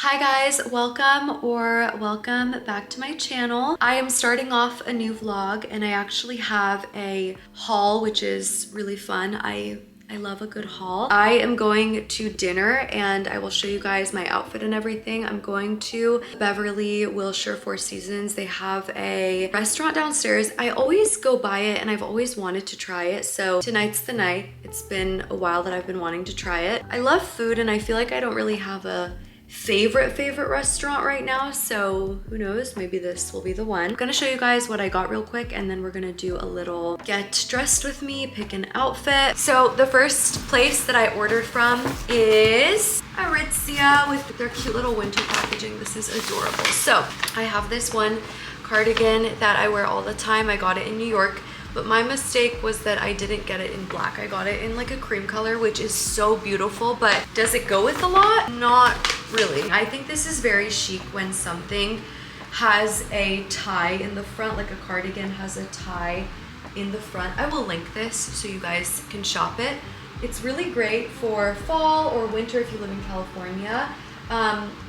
Hi guys, welcome back to my channel. I am starting off a new vlog and I actually have a haul, which is really fun. I love a good haul. I am going to dinner and I will show you guys my outfit and everything. I'm going to Beverly Wilshire Four Seasons. They have a restaurant downstairs. I always go by it and I've always wanted to try it. So tonight's the night. It's been a while that I've been wanting to try it. I love food and I feel like I don't really have a favorite restaurant right now, so who knows, maybe this will be the one. I'm gonna show you guys what I got real quick and then we're gonna do a little get dressed with me, pick an outfit. So the first place that I ordered from is Aritzia with their cute little winter packaging. This is adorable. So I have this one cardigan that I wear all the time. I got it in New York, but my mistake was that I didn't get it in black. I got it in like a cream color, which is so beautiful, but does it go with a lot? Not really. I think this is very chic when something has a tie in the front, like a cardigan has a tie in the front. I will link this so you guys can shop it. It's really great for fall or winter if you live in California,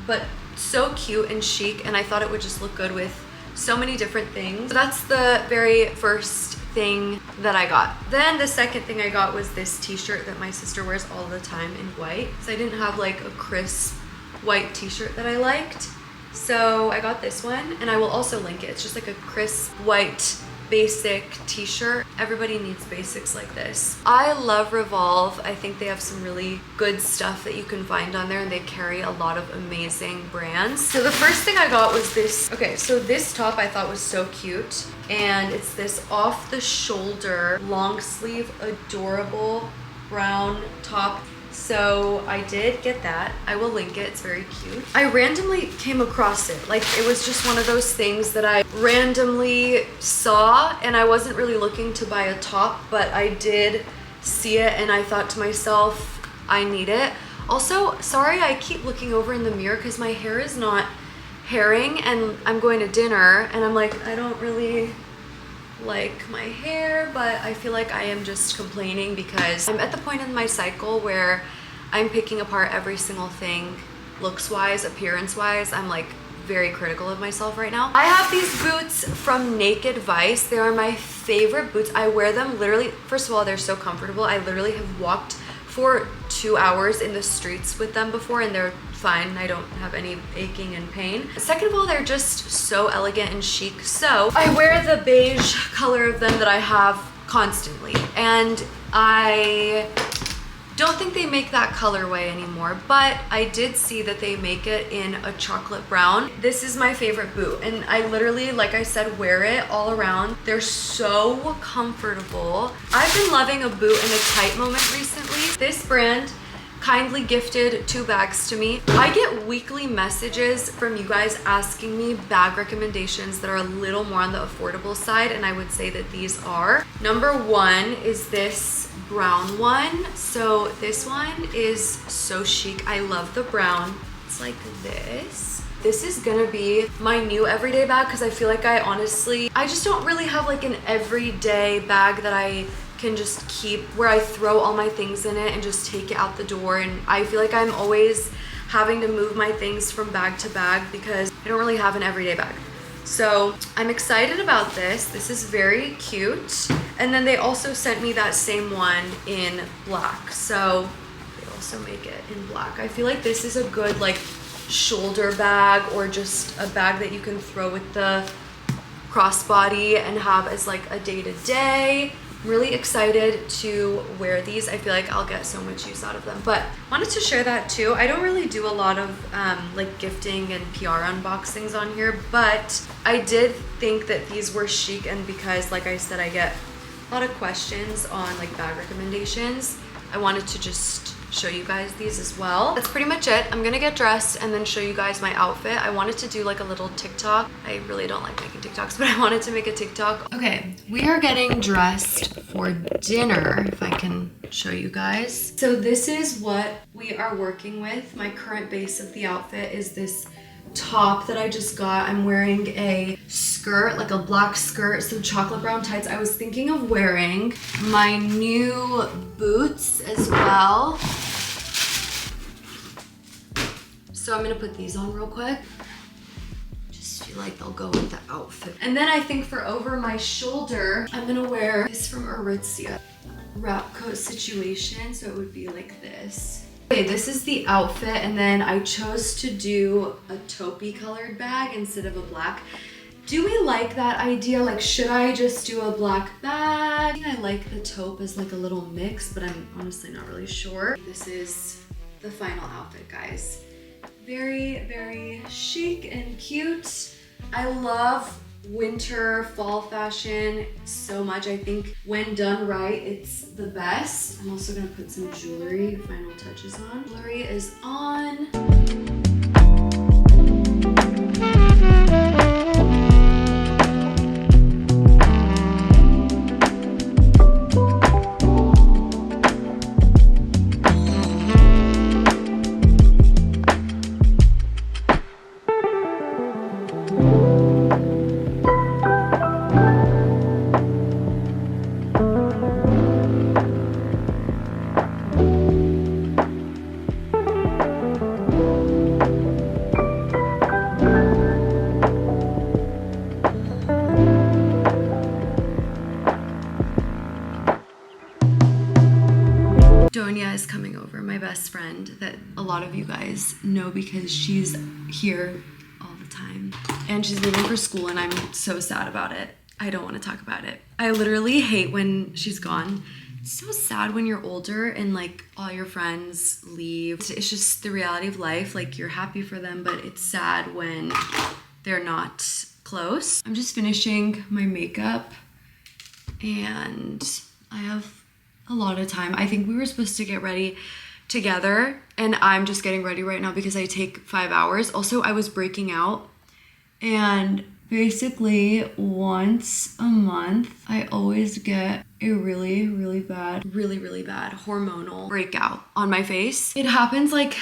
but so cute and chic, and I thought it would just look good with so many different things. So that's the very first thing that I got. Then the second thing I got was this t-shirt that my sister wears all the time in white. So I didn't have like a crisp white t-shirt that I liked. So I got this one and I will also link it. It's just like a crisp white basic t-shirt. Everybody needs basics like this. I love Revolve. I think they have some really good stuff that you can find on there and they carry a lot of amazing brands. So the first thing I got was this. Okay, so this top I thought was so cute and it's this off the shoulder long sleeve adorable brown top. So I did get that. I will link it. It's very cute. I randomly came across it. Like it was just one of those things that I randomly saw and I wasn't really looking to buy a top, but I did see it and I thought to myself, I need it. Also, sorry, I keep looking over in the mirror because my hair is not hairing and I'm going to dinner and I'm like, I don't really like my hair, but I feel like I am just complaining because I'm at the point in my cycle where I'm picking apart every single thing looks wise, appearance wise. I'm like very critical of myself right now. I have these boots from Naked Vice. They are my favorite boots. I wear them literally, first of all, they're so comfortable. I literally have walked for 2 hours in the streets with them before and they're fine. I don't have any aching and pain. Second of all, they're just so elegant and chic. So I wear the beige color of them that I have constantly. And I don't think they make that colorway anymore, but I did see that they make it in a chocolate brown. This is my favorite boot and I literally, like I said, wear it all around. They're so comfortable. I've been loving a boot in a tight moment recently. This brand kindly gifted 2 bags to me. I get weekly messages from you guys asking me bag recommendations that are a little more on the affordable side, and I would say that these are. Number 1 is this brown one. So this one is so chic. I love the brown. It's like this. This is gonna be my new everyday bag because I feel like I just don't really have like an everyday bag that I can just keep where I throw all my things in it and just take it out the door, and I feel like I'm always having to move my things from bag to bag because I don't really have an everyday bag. So I'm excited about this. This is very cute. And then they also sent me that same one in black. So they also make it in black. I feel like this is a good like shoulder bag or just a bag that you can throw with the crossbody and have as like a day-to-day. I'm really excited to wear these. I feel like I'll get so much use out of them, but wanted to share that too. I don't really do a lot of like gifting and PR unboxings on here, but I did think that these were chic, and because like I said, I get a lot of questions on like bag recommendations, I wanted to just show you guys these as well. That's pretty much it. I'm gonna get dressed and then show you guys my outfit. I wanted to do like a little TikTok. I really don't like making TikToks, but I wanted to make a TikTok. Okay, we are getting dressed for dinner, if I can show you guys. So this is what we are working with. My current base of the outfit is this top that I just got. I'm wearing a skirt, like a black skirt, some chocolate brown tights. I was thinking of wearing my new boots as well. So I'm gonna put these on real quick. Just feel like they'll go with the outfit. And then I think for over my shoulder, I'm gonna wear this from Aritzia. Wrap coat situation, so it would be like this. Okay, this is the outfit, and then I chose to do a taupey colored bag instead of a black. Do we like that idea? Like, should I just do a black bag? I think I like the taupe as like a little mix, but I'm honestly not really sure. This is the final outfit, guys. Very, very chic and cute. I love winter, fall fashion so much. I think when done right, it's the best. I'm also gonna put some jewelry, final touches on. Jewelry is on. Donia is coming over, my best friend that a lot of you guys know because she's here all the time. And she's leaving for school and I'm so sad about it. I don't want to talk about it. I literally hate when she's gone. It's so sad when you're older and like all your friends leave. It's just the reality of life. Like you're happy for them, but it's sad when they're not close. I'm just finishing my makeup and I have a lot of time. I think we were supposed to get ready together and I'm just getting ready right now because I take 5 hours. Also, I was breaking out and basically once a month, I always get a really bad hormonal breakout on my face. It happens like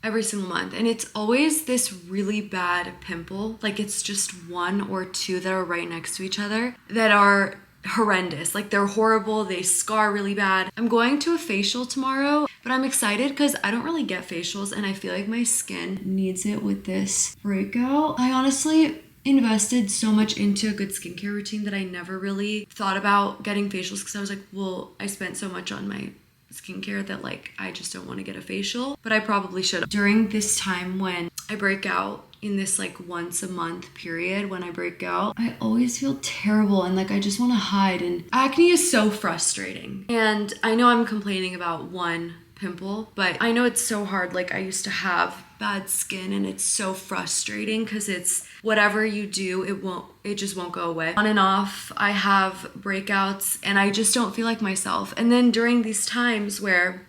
every single month and it's always this really bad pimple. Like it's just one or two that are right next to each other that are horrendous. Like they're horrible, they scar really bad. I'm going to a facial tomorrow, but I'm excited because I don't really get facials and I feel like my skin needs it with this breakout. I honestly invested so much into a good skincare routine that I never really thought about getting facials because I was like, well, I spent so much on my skincare that like I just don't want to get a facial, but I probably should. During this time when I break out, in this like once a month period when I break out, I always feel terrible and like I just want to hide, and acne is so frustrating. And I know I'm complaining about one pimple, but I know it's so hard. Like I used to have bad skin and it's so frustrating because it's whatever you do, it just won't go away. On and off, I have breakouts and I just don't feel like myself. And then during these times where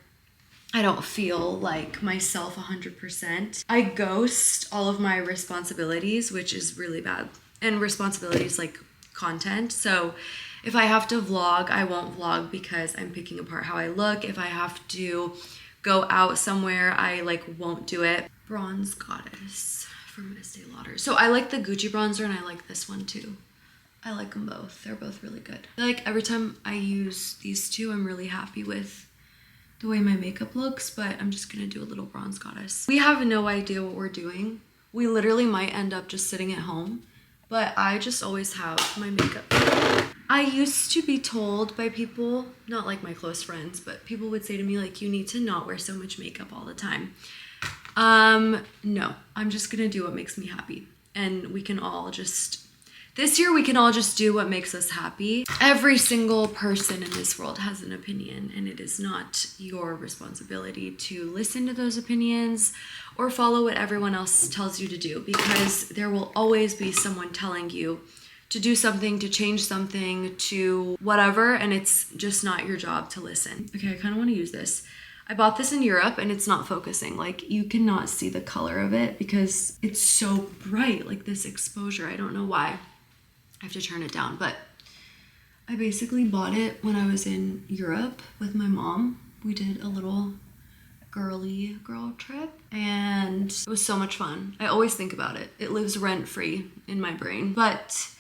I don't feel like myself 100%, I ghost all of my responsibilities, which is really bad. And responsibilities like content. So if I have to vlog, I won't vlog because I'm picking apart how I look. If I have to go out somewhere, I like won't do it. Bronze Goddess from Estee Lauder. So I like the Gucci bronzer and I like this one too. I like them both. They're both really good. Like every time I use these two, I'm really happy with the way my makeup looks, but I'm just gonna do a little Bronze Goddess. We have no idea what we're doing. We literally might end up just sitting at home, but I just always have my makeup. I used to be told by people, not like my close friends, but people would say to me like, you need to not wear so much makeup all the time. No, I'm just gonna do what makes me happy. And we can all just, this year we can all just do what makes us happy. Every single person in this world has an opinion and it is not your responsibility to listen to those opinions or follow what everyone else tells you to do, because there will always be someone telling you to do something, to change something, to whatever, and it's just not your job to listen. Okay, I kind of want to use this. I bought this in Europe and it's not focusing. Like you cannot see the color of it because it's so bright, like this exposure. I don't know why. I have to turn it down, but I basically bought it when I was in Europe with my mom. We did a little girly girl trip and it was so much fun. I always think about it. It lives rent-free in my brain, but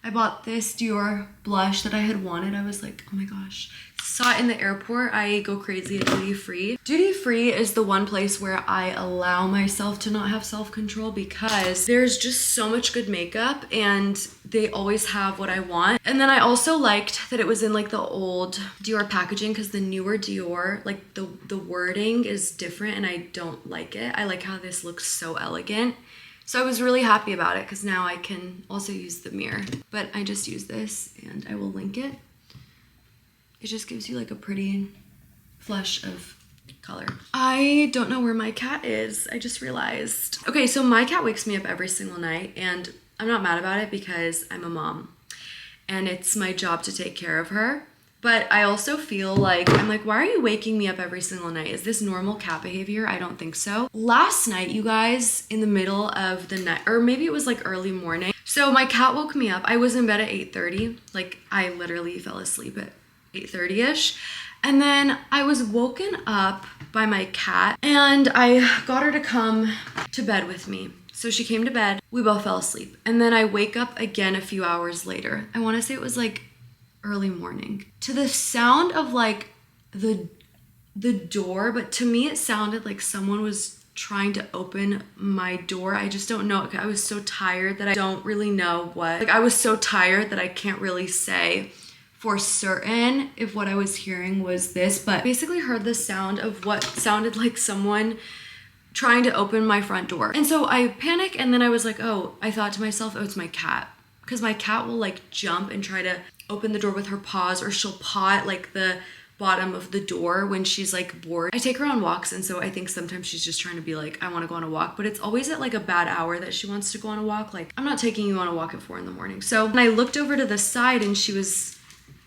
I bought this Dior blush that I had wanted. I was like, oh my gosh. Saw it in the airport. I go crazy at duty free. Duty free is the one place where I allow myself to not have self-control because there's just so much good makeup and they always have what I want. And then I also liked that it was in like the old Dior packaging because the newer Dior, like the wording is different and I don't like it. I like how this looks so elegant. So I was really happy about it because now I can also use the mirror. But I just use this and I will link it. It just gives you like a pretty flush of color. I don't know where my cat is. I just realized. Okay, so my cat wakes me up every single night and I'm not mad about it because I'm a mom and it's my job to take care of her. But I also feel like, I'm like, why are you waking me up every single night? Is this normal cat behavior? I don't think so. Last night, you guys, in the middle of the night, or maybe it was like early morning. So my cat woke me up. I was in bed at 8:30. Like I literally fell asleep at 8:30ish. And then I was woken up by my cat and I got her to come to bed with me. So she came to bed, we both fell asleep. And then I wake up again a few hours later. I wanna say it was like early morning to the sound of like the door, but to me it sounded like someone was trying to open my door. I just don't know. I was so tired that I don't really know what. Like I was so tired that I can't really say for certain if what I was hearing was this, but basically heard the sound of what sounded like someone trying to open my front door. And so I panic and then I was like, oh, I thought to myself, oh, it's my cat. Because my cat will like jump and try to open the door with her paws, or she'll paw at like the bottom of the door when she's like bored. I take her on walks and so I think sometimes she's just trying to be like, I want to go on a walk, but it's always at like a bad hour that she wants to go on a walk. Like I'm not taking you on a walk at 4 a.m. So when I looked over to the side and she was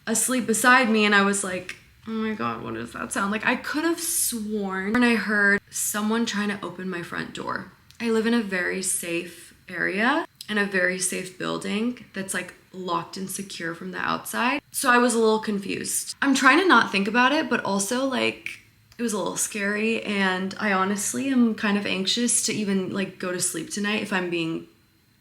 asleep beside me and I was like, oh my God, what does that sound like? I could have sworn when I heard someone trying to open my front door. I live in a very safe area and a very safe building that's like locked and secure from the outside. So I was a little confused. I'm trying to not think about it, but also like it was a little scary and I honestly am kind of anxious to even like go to sleep tonight if I'm being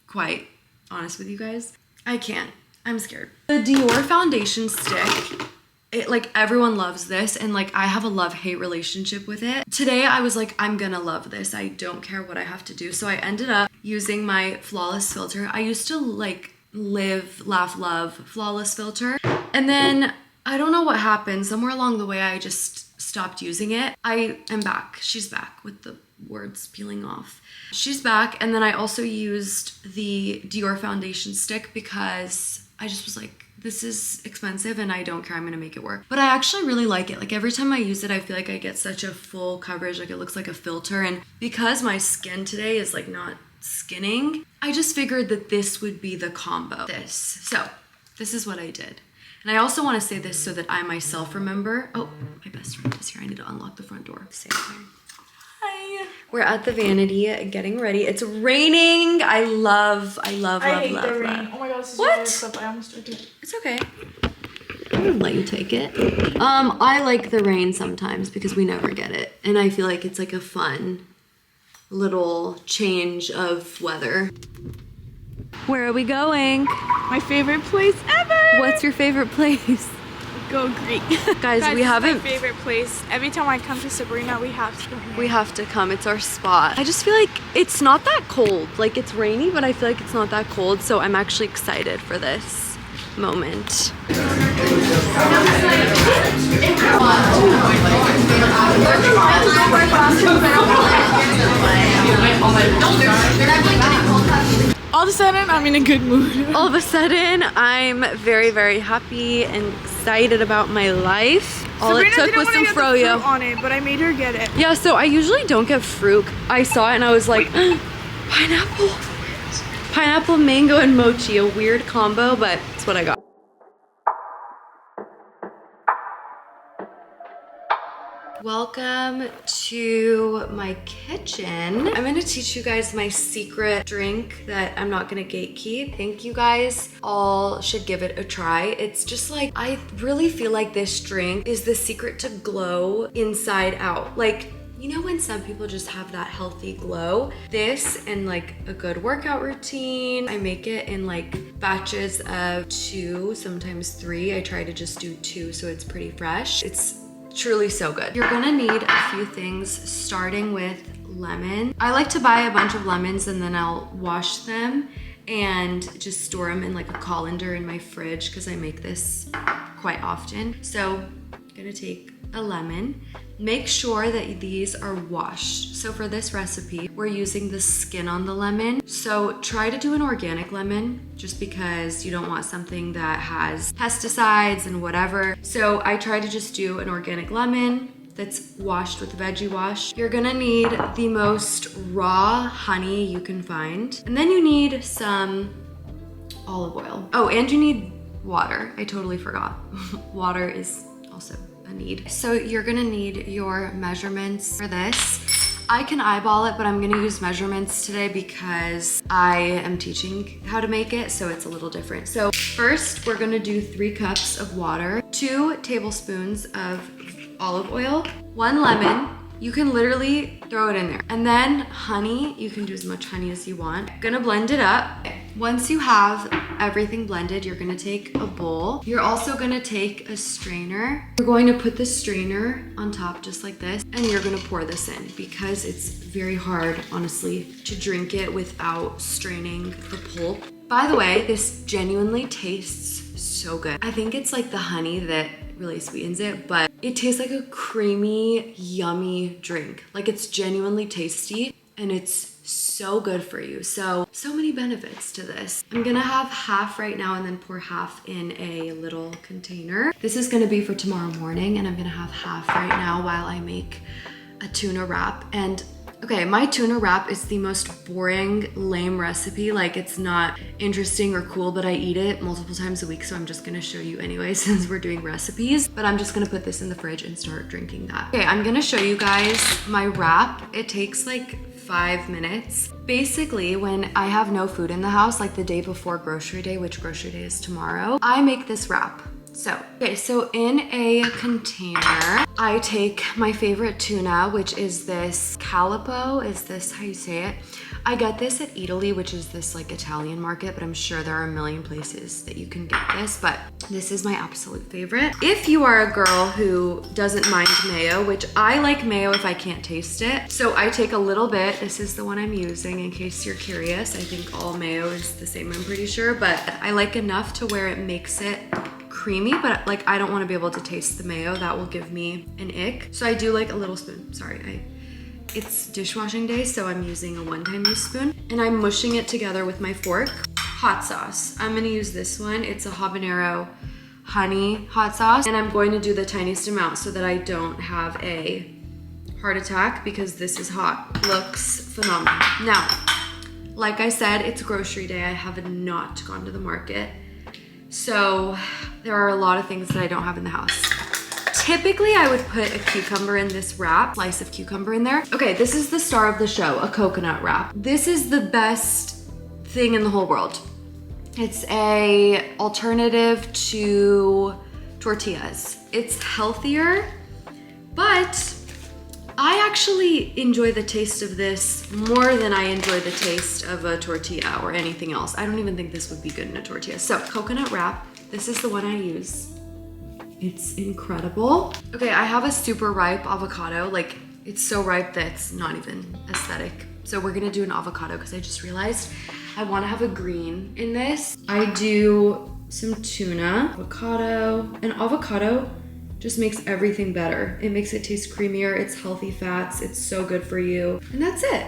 quite honest with you guys. I can't. I'm scared. The Dior foundation stick, it like everyone loves this and like I have a love-hate relationship with it. Today I was like, I'm gonna love this. I don't care what I have to do. So I ended up using my Flawless filter. I used to like live, laugh, love Flawless filter. And then I don't know what happened. Somewhere along the way I just stopped using it. I am back. She's back with the words peeling off. She's back. And then I also used the Dior foundation stick because I just was like, this is expensive and I don't care, I'm gonna make it work. But I actually really like it. Like every time I use it, I feel like I get such a full coverage, like it looks like a filter. And because my skin today is like not skinning, I just figured that this would be the combo. So this is what I did. And I also wanna say this so that I myself remember. Oh, my best friend is here. I need to unlock the front door. Say hi. Hi. We're at the vanity getting ready. It's raining. I hate the rain. Oh my God, this is what? Stuff. I almost started it. It's okay. I wouldn't let you take it. I like the rain sometimes because we never get it. And I feel like it's like a fun little change of weather. Where are we going? My favorite place ever. What's your favorite place? Go Greek. Guys, we haven't. My favorite place. Every time I come to Sabrina, we have to come here. We have to come. It's our spot. I just feel like it's not that cold. Like it's rainy, but I feel like it's not that cold. So I'm actually excited for this moment. All of a sudden, I'm in a good mood. All of a sudden, I'm very, very happy and excited about my life. All Sabrina it took was some froyo on it, but I made her get it. Yeah, so I usually don't get fruit. I saw it and I was like, pineapple. Pineapple, mango, and mochi. A weird combo, but it's what I got. Welcome to my kitchen. I'm gonna teach you guys my secret drink that I'm not gonna gatekeep. I think you guys all should give it a try. It's just like, I really feel like this drink is the secret to glow inside out. Like, You know when some people just have that healthy glow? This and like a good workout routine. I make it in like batches of 2, sometimes 3. I try to just do 2 so it's pretty fresh. It's truly so good. You're gonna need a few things, starting with lemon. I like to buy a bunch of lemons and then I'll wash them and just store them in like a colander in my fridge because I make this quite often. So I'm gonna take a lemon. Make sure that these are washed. So for this recipe, we're using the skin on the lemon. So try to do an organic lemon just because you don't want something that has pesticides and whatever. So I try to just do an organic lemon that's washed with veggie wash. You're gonna need the most raw honey you can find. And then you need some olive oil. Oh, and you need water. I totally forgot. Water is also a need. So you're gonna need your measurements for this. I can eyeball it, but I'm gonna use measurements today because I am teaching how to make it, so it's a little different. So first, we're gonna do 3 cups of water, 2 tablespoons of olive oil, 1 lemon. You can literally throw it in there. And then honey, you can do as much honey as you want. Gonna blend it up. Once you have everything blended, you're gonna take a bowl. You're also gonna take a strainer. You're going to put the strainer on top just like this, and you're gonna pour this in because it's very hard, honestly, to drink it without straining the pulp. By the way, this genuinely tastes so good. I think it's like the honey that really sweetens it, but it tastes like a creamy, yummy drink. Like it's genuinely tasty and it's so good for you. So many benefits to this. I'm gonna have half right now and then pour half in a little container. This is gonna be for tomorrow morning, and I'm gonna have half right now while I make a tuna wrap. And okay, my tuna wrap is the most boring, lame recipe. Like it's not interesting or cool, but I eat it multiple times a week, so I'm just gonna show you anyway since we're doing recipes. But I'm just gonna put this in the fridge and start drinking that. Okay, I'm gonna show you guys my wrap. It takes like 5 minutes. Basically, when I have no food in the house, like the day before grocery day, which grocery day is tomorrow, I make this wrap. So in a container, I take my favorite tuna, which is this calipo. Is this how you say it? I get this at Italy, which is this like Italian market, but I'm sure there are a million places that you can get this, but this is my absolute favorite. If you are a girl who doesn't mind mayo, which I like mayo if I can't taste it, so I take a little bit. This is the one I'm using in case you're curious. I think all mayo is the same, I'm pretty sure, but I like enough to where it makes it creamy, but like I don't want to be able to taste the mayo. That will give me an ick. So I do like a little spoon. Sorry, it's dishwashing day, so I'm using a one-time use spoon, and I'm mushing it together with my fork. Hot sauce. I'm gonna use this one. It's a habanero honey hot sauce, and I'm going to do the tiniest amount so that I don't have a heart attack because this is hot. Looks phenomenal. Now, like I said, it's grocery day. I have not gone to the market. So there are a lot of things that I don't have in the house. Typically, I would put a cucumber in this wrap, slice of cucumber in there. Okay, this is the star of the show, a coconut wrap. This is the best thing in the whole world. It's a alternative to tortillas. It's healthier, but I actually enjoy the taste of this more than I enjoy the taste of a tortilla or anything else. I don't even think this would be good in a tortilla. So coconut wrap, this is the one I use. It's incredible. Okay, I have a super ripe avocado. Like it's so ripe that it's not even aesthetic. So we're gonna do an avocado because I just realized I wanna have a green in this. I do some tuna, avocado, and avocado just makes everything better. It makes it taste creamier, it's healthy fats, it's so good for you. And that's it.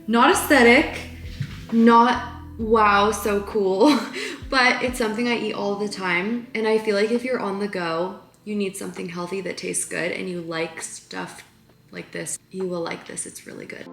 Not aesthetic, not wow, so cool, but it's something I eat all the time. And I feel like if you're on the go, you need something healthy that tastes good and you like stuff like this, you will like this, it's really good.